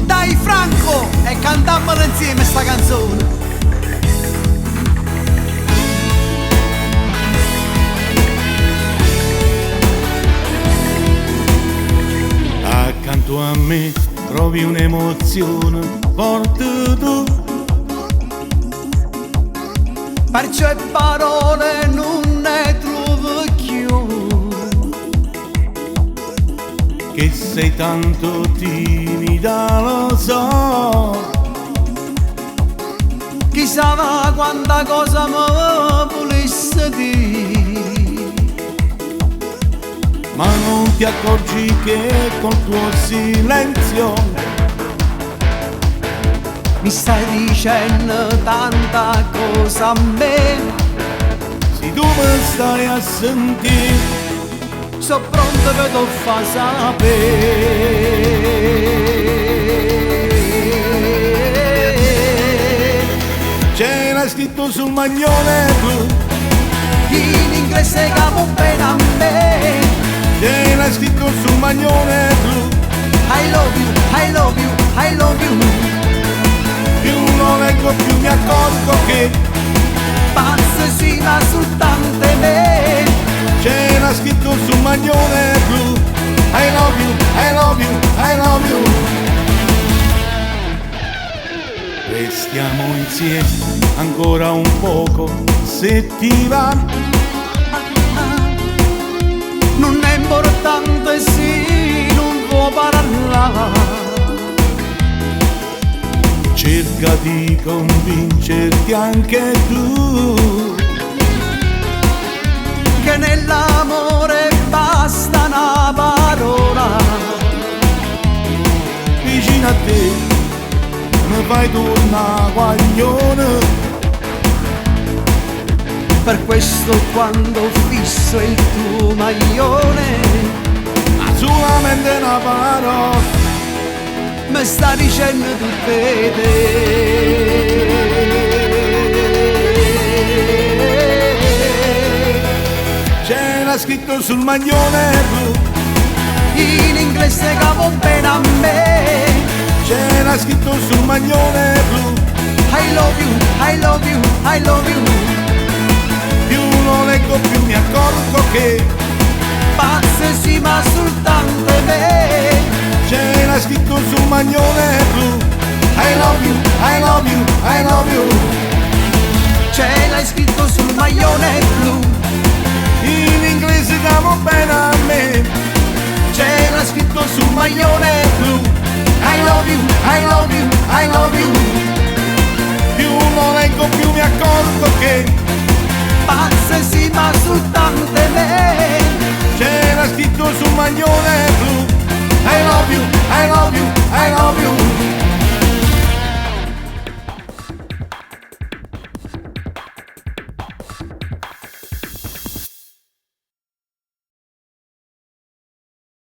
Dai Franco e cantammola insieme sta canzone. Accanto a me provi un'emozione forte tu, Perciò le parole non ne trovo più, che sei tanto timida lo so. Chissà quanta cosa mi volesse dire, Ma non ti accorgi che col tuo silenzio mi stai dicendo tanta cosa a me. se tu mi stai a sentire, So pronto per te fa sapere. c'era scritto sul maglione blu, In inglese capo bene a me. c'era scritto sul maglione blu, I love you, I love you, I love you. più non leggo più mi accorgo che Pazzo sì ma soltanto me. c'era scritto sul maglione blu, I love you, I love you, I love you. Restiamo insieme ancora un poco se ti va, Non è importante se non può parlare. cerca di convincerti anche tu Che nell'amore basta una parola. vicino a te, mi fai tornare guaglione. Per questo quando fisso il tuo maglione Ma solamente una parola mi sta dicendo tutte te. c'era scritto sul maglione blu, In inglese capo bene a me. c'era scritto sul maglione blu, I love you, I love you, I love you. più lo leggo più mi accorgo che Pazzo sì ma soltanto me. c'era scritto sul maglione blu, I love you, I love you, I love you. Ce l'hai scritto sul maglione blu.